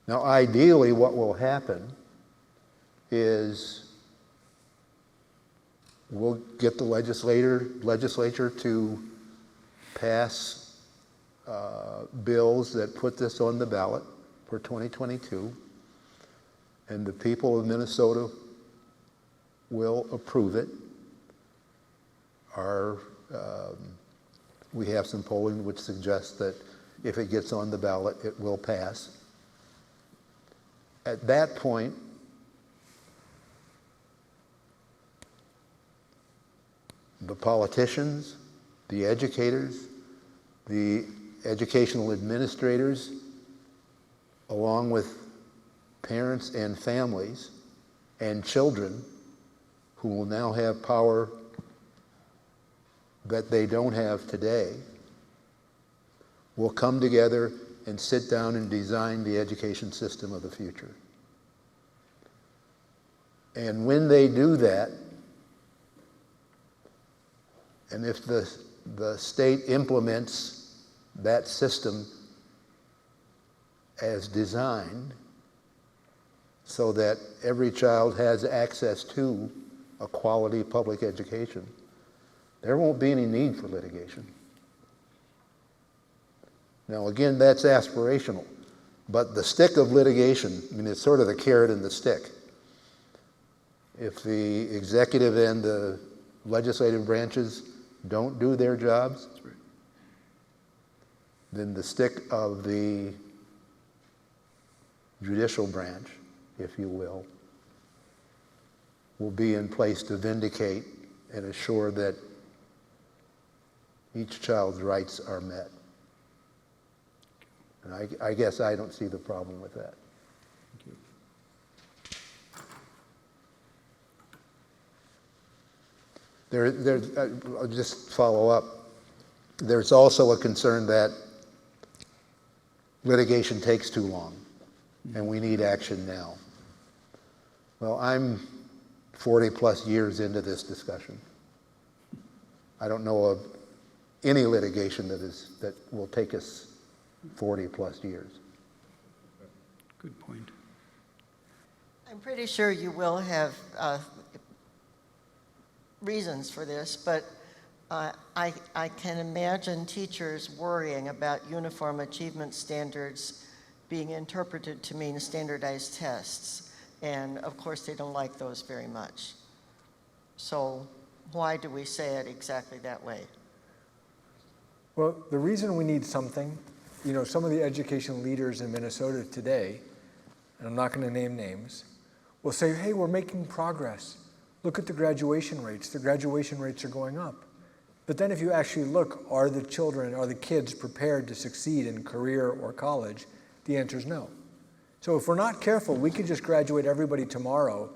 Now, ideally, what will happen is we'll get the legislature to pass bills that put this on the ballot for 2022, and the people of Minnesota will approve it. We have some polling which suggests that if it gets on the ballot, it will pass. At that point, the politicians, the educators, the educational administrators, along with parents and families and children who will now have power that they don't have today, will come together and sit down and design the education system of the future. And when they do that, and if the state implements that system as designed, so that every child has access to a quality public education, there won't be any need for litigation. Now, again, that's aspirational, but the stick of litigation, I mean, it's sort of the carrot and the stick. If the executive and the legislative branches don't do their jobs, then the stick of the judicial branch, if you will be in place to vindicate and assure that each child's rights are met. And I guess I don't see the problem with that. I'll just follow up. There's also a concern that litigation takes too long and we need action now. Well, I'm 40 plus years into this discussion. I don't know of any litigation that will take us 40 plus years. Good point. I'm pretty sure you will have reasons for this, but I can imagine teachers worrying about uniform achievement standards being interpreted to mean standardized tests. And of course, they don't like those very much. So why do we say it exactly that way? Well, the reason we need something, you know, some of the education leaders in Minnesota today, and I'm not going to name names, will say, hey, we're making progress. Look at the graduation rates. The graduation rates are going up. But then if you actually look, are the kids prepared to succeed in career or college? The answer is no. So if we're not careful, we could just graduate everybody tomorrow,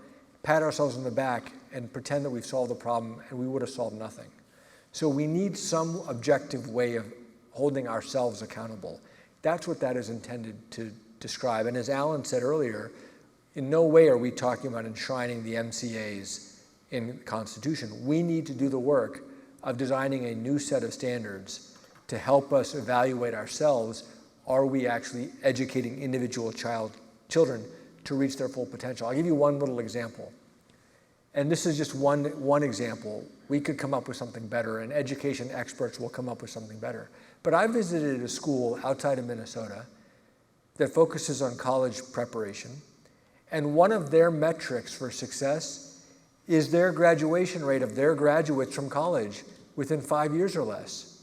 pat ourselves on the back, and pretend that we've solved the problem, and we would have solved nothing. So we need some objective way of holding ourselves accountable. That's what that is intended to describe. And as Alan said earlier, in no way are we talking about enshrining the MCAs in the Constitution. We need to do the work of designing a new set of standards to help us evaluate ourselves. Are we actually educating individual children to reach their full potential? I'll give you one little example. And this is just one example. We could come up with something better, and education experts will come up with something better. But I visited a school outside of Minnesota that focuses on college preparation, and one of their metrics for success is their graduation rate of their graduates from college within 5 years or less.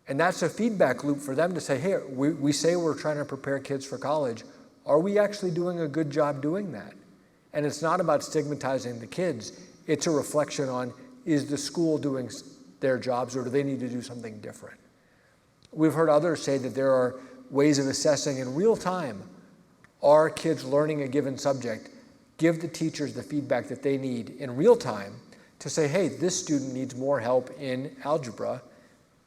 And that's a feedback loop for them to say, hey, we say we're trying to prepare kids for college. Are we actually doing a good job doing that? And it's not about stigmatizing the kids. It's a reflection on, is the school doing their jobs, or do they need to do something different? We've heard others say that there are ways of assessing in real time, are kids learning a given subject? Give the teachers the feedback that they need in real time to say, hey, this student needs more help in algebra,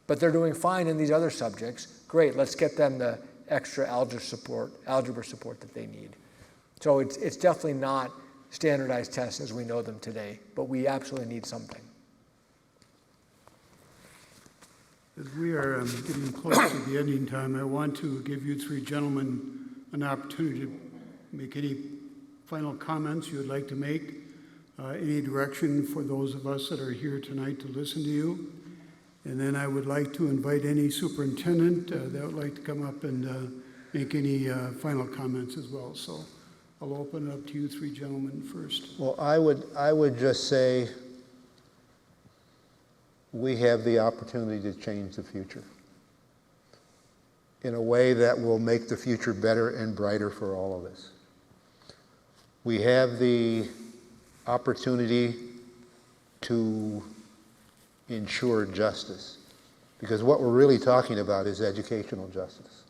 but they're doing fine in these other subjects. Great, let's get them the extra algebra support that they need. So it's definitely not standardized tests as we know them today, but we absolutely need something. As we are getting close to the ending time, I want to give you three gentlemen an opportunity to make any final comments you would like to make, any direction for those of us that are here tonight to listen to you. And then I would like to invite any superintendent that would like to come up and make any final comments as well. So I'll open it up to you three gentlemen first. Well, I would just say we have the opportunity to change the future in a way that will make the future better and brighter for all of us. We have the opportunity to ensure justice, because what we're really talking about is educational justice.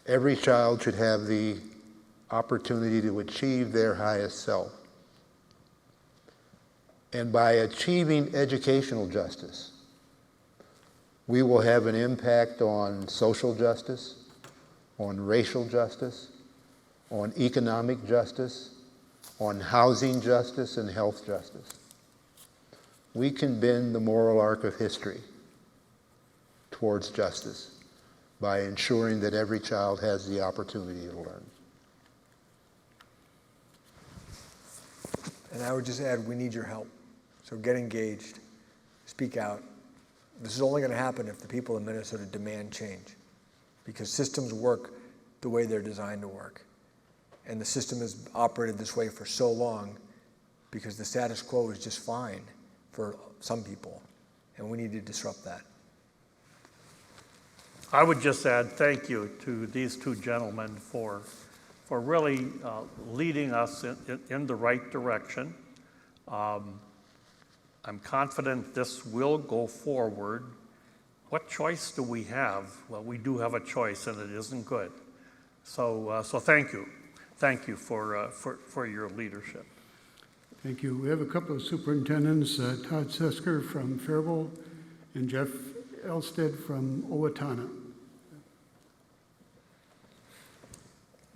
Every child should have the opportunity to achieve their highest self. And by achieving educational justice, we will have an impact on social justice, on racial justice, on economic justice, on housing justice, and health justice. We can bend the moral arc of history towards justice by ensuring that every child has the opportunity to learn. And I would just add, we need your help. So get engaged, speak out. This is only going to happen if the people in Minnesota demand change, because systems work the way they're designed to work. And the system has operated this way for so long because the status quo is just fine for some people, and we need to disrupt that. I would just add thank you to these two gentlemen for really leading us in the right direction. I'm confident this will go forward. What choice do we have? Well, we do have a choice, and it isn't good. So thank you. Thank you for your leadership. Thank you. We have a couple of superintendents, Todd Sesker from Faribault and Jeff Elstead from Owatonna.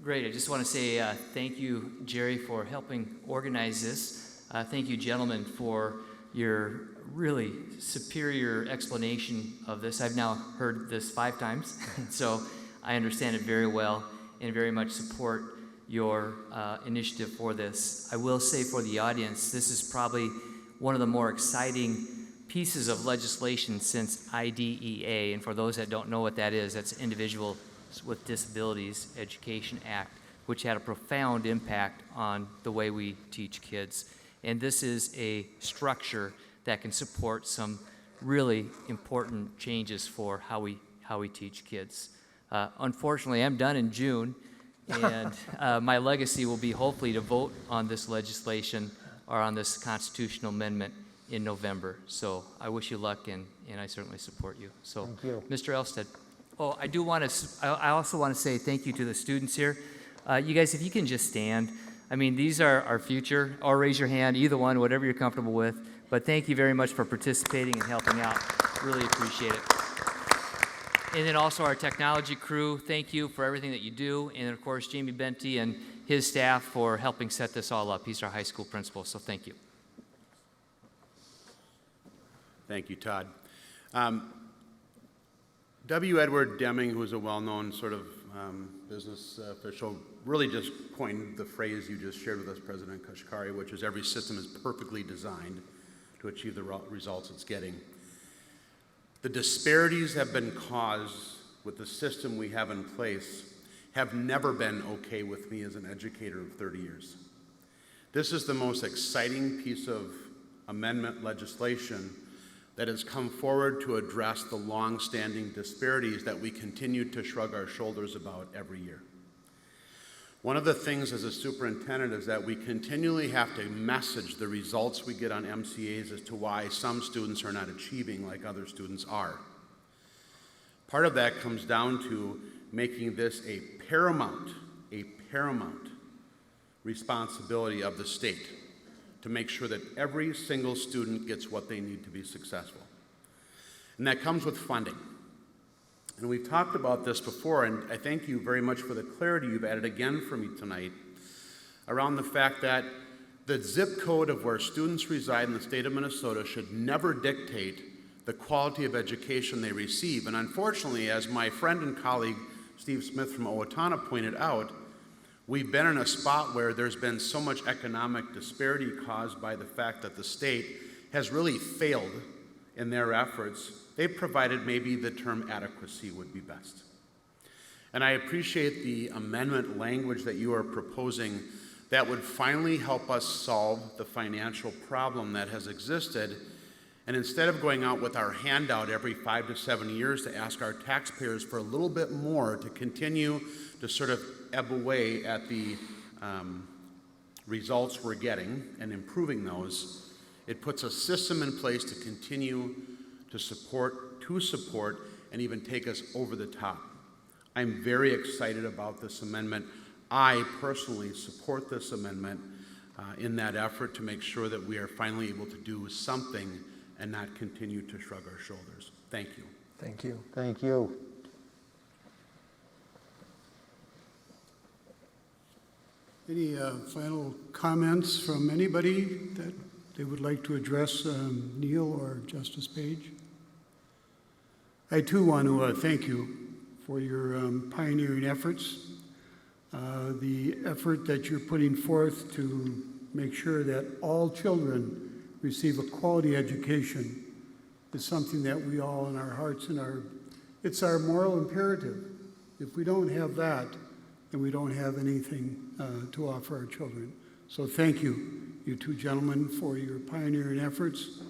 Great. I just want to say thank you, Jerry, for helping organize this. Thank you, gentlemen, for your really superior explanation of this. I've now heard this 5 times, so I understand it very well and very much support your initiative for this. I will say for the audience, this is probably one of the more exciting pieces of legislation since IDEA, and for those that don't know what that is, that's Individuals with Disabilities Education Act, which had a profound impact on the way we teach kids. And this is a structure that can support some really important changes for how we teach kids. Unfortunately, I'm done in June, and my legacy will be hopefully to vote on this legislation or on this constitutional amendment in November. So I wish you luck, and I certainly support you. So, Thank you. Mr. Elstead. Oh, I also want to say thank you to the students here. You guys, if you can just stand. I mean, these are our future, or raise your hand, either one, whatever you're comfortable with. But thank you very much for participating and helping out. Really appreciate it. And then also our technology crew, thank you for everything that you do. And of course, Jamie Benty and his staff for helping set this all up. He's our high school principal, so thank you. Thank you, Todd. W. Edward Deming, who is a well-known sort of business official, really just coined the phrase you just shared with us, President Kashkari, which is every system is perfectly designed to achieve the results it's getting. The disparities have been caused with the system we have in place have never been okay with me as an educator of 30 years. This is the most exciting piece of amendment legislation that has come forward to address the long-standing disparities that we continue to shrug our shoulders about every year. One of the things as a superintendent is that we continually have to message the results we get on MCAs as to why some students are not achieving like other students are. Part of that comes down to making this a paramount responsibility of the state to make sure that every single student gets what they need to be successful. And that comes with funding. And we've talked about this before, and I thank you very much for the clarity you've added again for me tonight around the fact that the zip code of where students reside in the state of Minnesota should never dictate the quality of education they receive. And unfortunately, as my friend and colleague Steve Smith from Owatonna pointed out, we've been in a spot where there's been so much economic disparity caused by the fact that the state has really failed in their efforts. They've provided maybe the term adequacy would be best. And I appreciate the amendment language that you are proposing that would finally help us solve the financial problem that has existed. And instead of going out with our handout every 5 to 7 years to ask our taxpayers for a little bit more to continue to sort of ebb away at the results we're getting and improving those, it puts a system in place to continue to support, and even take us over the top. I'm very excited about this amendment. I personally support this amendment in that effort to make sure that we are finally able to do something and not continue to shrug our shoulders. Thank you. Thank you. Thank you. Any final comments from anybody that they would like to address Neel or Justice Page? I too want to thank you for your pioneering efforts, the effort that you're putting forth to make sure that all children receive a quality education is something that we all in our hearts and it's our moral imperative. If we don't have that, then we don't have anything to offer our children. So thank you, you two gentlemen, for your pioneering efforts.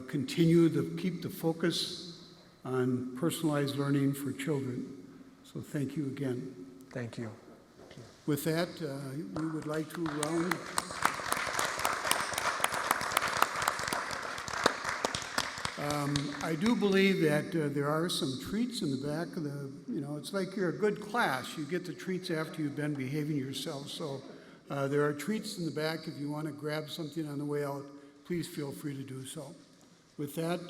Continue to keep the focus on personalized learning for children. So thank you again. Thank you. With that, we would like to round. I do believe that there are some treats in the back of the, it's like you're a good class. You get the treats after you've been behaving yourself. So there are treats in the back. If you want to grab something on the way out, please feel free to do so. With that,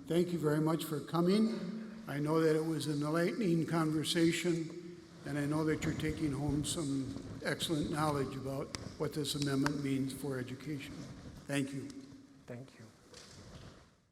thank you very much for coming. I know that it was an enlightening conversation, and I know that you're taking home some excellent knowledge about what this amendment means for education. Thank you. Thank you.